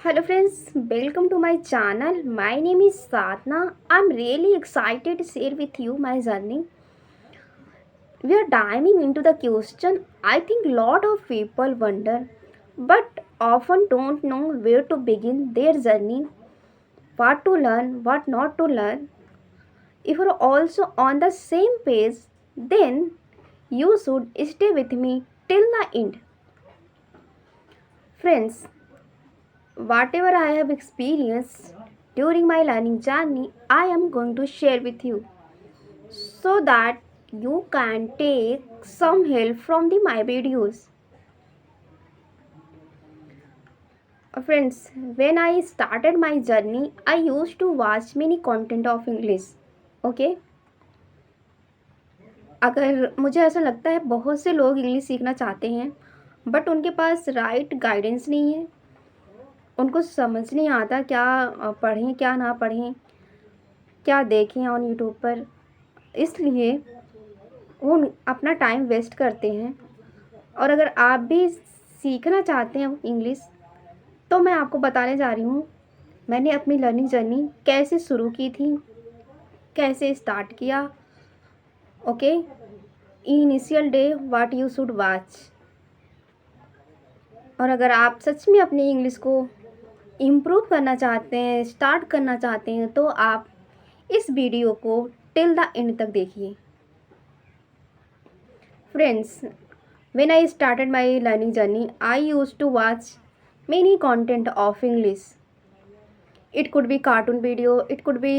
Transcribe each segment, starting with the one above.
Hello friends, welcome to my channel. My name is Sadhna. I'm really excited to share with you my journey. We are diving into the question I think lot of people wonder but often don't know where to begin their journey, what to learn, what not to learn. If you're also on the same page, then you should stay with me till the end. Friends, whatever I have experienced during my learning journey, I am going to share with you so that you can take some help from my videos. Friends, when I started my journey, I used to watch many content of English. Okay? अगर मुझे ऐसा लगता है बहुत से लोग English सीखना चाहते हैं बट उनके पास राइट गाइडेंस नहीं है, उनको समझ नहीं आता क्या पढ़ें क्या ना पढ़ें, क्या देखें ऑन यूट्यूब पर, इसलिए वो अपना टाइम वेस्ट करते हैं। और अगर आप भी सीखना चाहते हैं इंग्लिश तो मैं आपको बताने जा रही हूँ मैंने अपनी लर्निंग जर्नी कैसे शुरू की थी, कैसे स्टार्ट किया। Okay, initial day what you should watch. और अगर आप सच में अपनी इंग्लिश को इम्प्रूव करना चाहते हैं, स्टार्ट करना चाहते हैं, तो आप इस वीडियो को टिल द एंड तक देखिए। Friends, when I started my learning journey, I used to watch many content of English. It could be cartoon video, it could be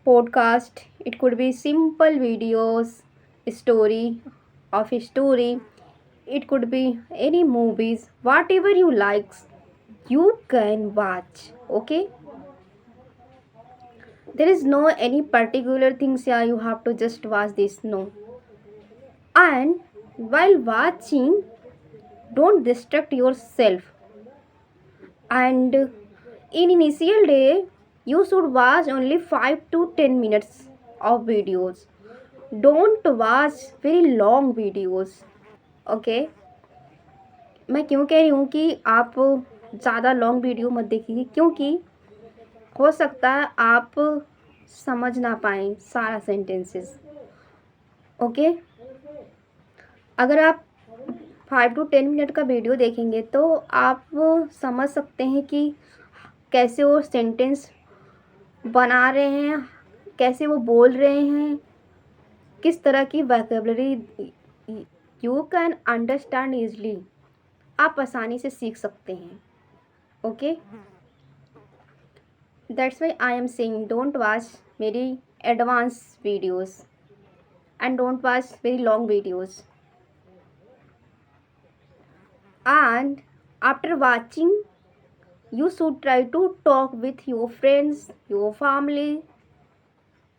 podcast, it could be simple videos, story of a story, it could be any movies, whatever you like, you can watch. Okay, there is no any particular things, yeah, you have to just watch this, no. And while watching, don't distract yourself. And in initial day you should watch only 5 to 10 minutes of videos. Don't watch very long videos. Okay, मैं क्यों कह रही हूँ कि आप ज़्यादा long video मत देखिए, क्योंकि हो सकता है आप समझ ना पाएँ सारा सेंटेंसेस। ओके, अगर आप 5 to 10 मिनट का वीडियो देखेंगे तो आप समझ सकते हैं कि कैसे वो सेंटेंस बना रहे हैं, कैसे वो बोल रहे हैं, किस तरह की vocabulary you can understand easily, आप आसानी से सीख सकते हैं। Okay, that's why I am saying don't watch मेरी advance videos and don't watch very long videos. And after watching, you should try to talk with your friends, your family.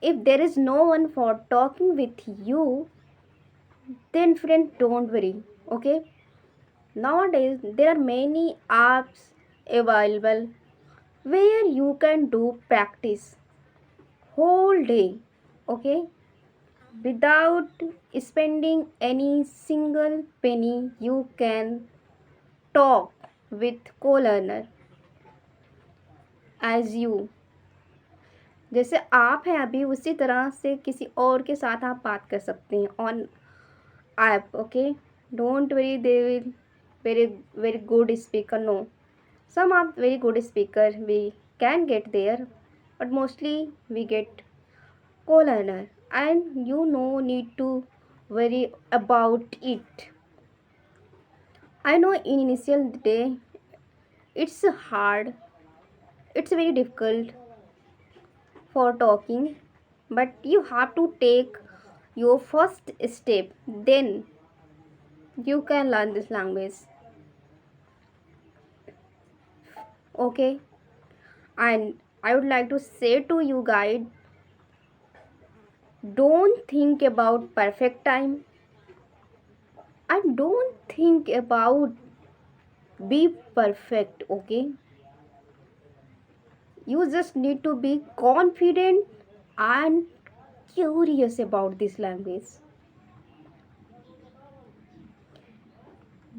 If there is no one for talking with you, then friend, don't worry. Okay, nowadays there are many apps available where you can do practice whole day. Okay, without spending any single penny, you can talk with co-learner as you। जैसे आप हैं अभी उसी तरह से किसी और के साथ आप बात कर सकते हैं on app. Okay, don't worry they will very very good speaker, no, some are very good speaker we can get there, but mostly we get co-learner and you no need to worry about it. I know in initial day it's hard, it's very difficult for talking, but you have to take your first step, then you can learn this language. Okay, and I would like to say to you guys, don't think about perfect time and don't think about be perfect. Okay, you just need to be confident and curious about this language.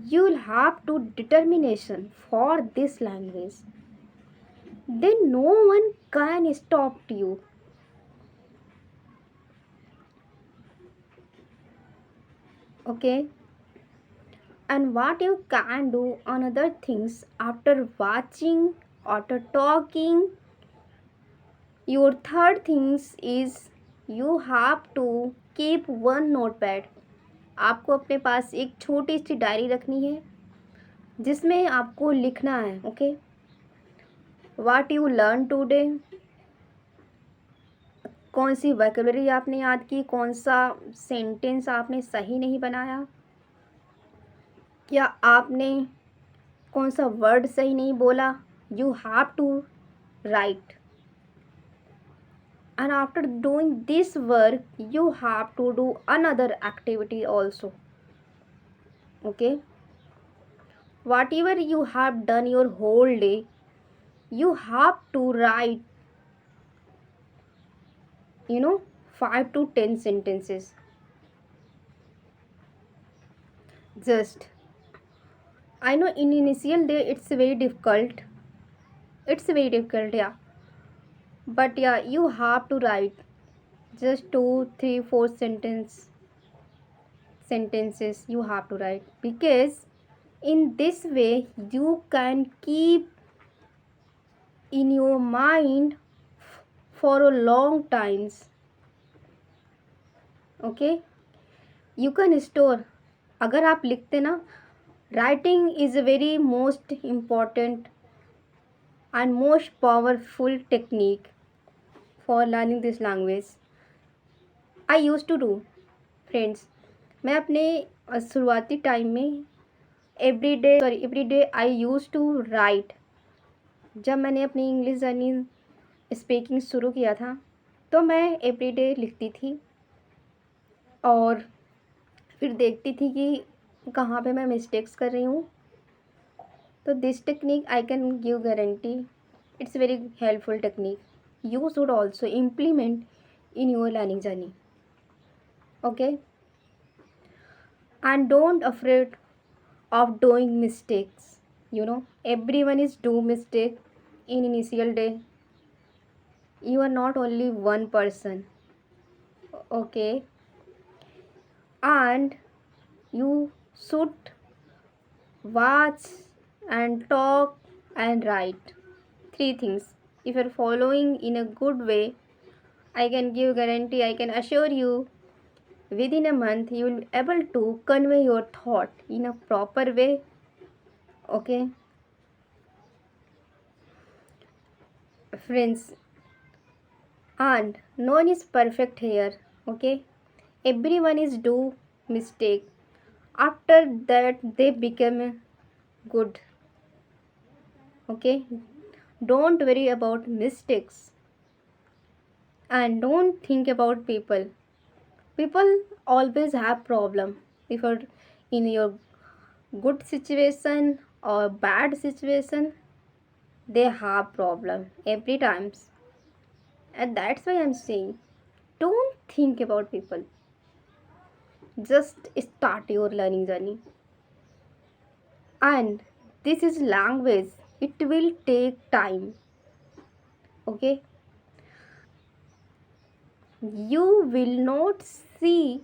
You'll have to determination for this language. then no one can stop you. Okay, and what you can do on other things after watching, after talking, your third things is you have to keep one notepad. आपको अपने पास एक छोटी सी diary रखनी है जिसमें आपको लिखना है, okay, what you learn today, कौन सी वोकैबुलरी आपने याद की, कौन सा सेंटेंस आपने सही नहीं बनाया, क्या आपने कौन सा वर्ड सही नहीं बोला. You have to write. And after doing this work you have to do another activity also. Okay, whatever you have done your whole day, you have to write, you know, 5 to 10 sentences. Just, I know in initial day it's very difficult, yeah, but yeah, you have to write just 2 3 4 sentences you have to write, because in this way you can keep in your mind for a long times. Okay, you can store. अगर आप लिखते ना, writing is a very most important and most powerful technique for learning this language. I used to do, friends. मैं अपने शुरुआती time में every day I use to write. जब मैंने अपनी इंग्लिश जर्नी स्पीकिंग शुरू किया था तो मैं एवरीडे लिखती थी और फिर देखती थी कि कहाँ पे मैं मिस्टेक्स कर रही हूँ. तो this technique I can give guarantee it's very helpful technique. You should also implement in your learning journey. Okay, and don't afraid of doing mistakes. You know, everyone is do mistake in initial day. You are not only one person. Okay, and you should watch and talk and write. Three things. If you're following in a good way, I can give guarantee, I can assure you, within a month you will be able to convey your thought in a proper way. Okay, friends, and no one is perfect here. Okay, everyone is do mistake, after that they become good. Okay, don't worry about mistakes and don't think about people always have problem. If you're in your good situation or bad situation, they have problem every times. And that's why I'm saying, don't think about people, just start your learning journey. And this is language, it will take time. Okay, you will not see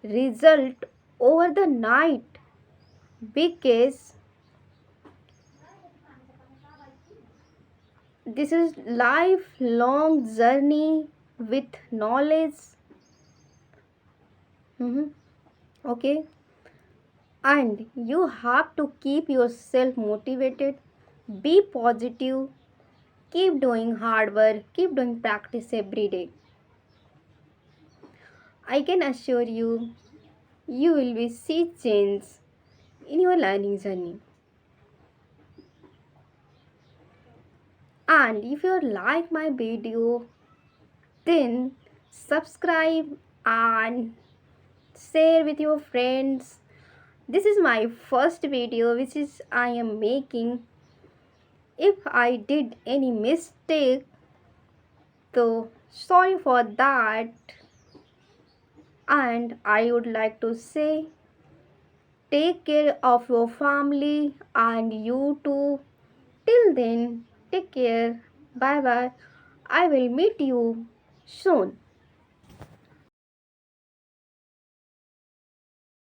result over the night, because this is lifelong journey with knowledge. Mhm. Okay, and you have to keep yourself motivated, be positive, keep doing hard work, keep doing practice every day. I can assure you, you will be see change in your learning journey. And if you like my video, then subscribe and share with your friends. This is my first video which is I am making. If I did any mistake, so sorry for that. And I would like to say, take care of your family and you too. Till then, take care. Bye bye. I will meet you soon.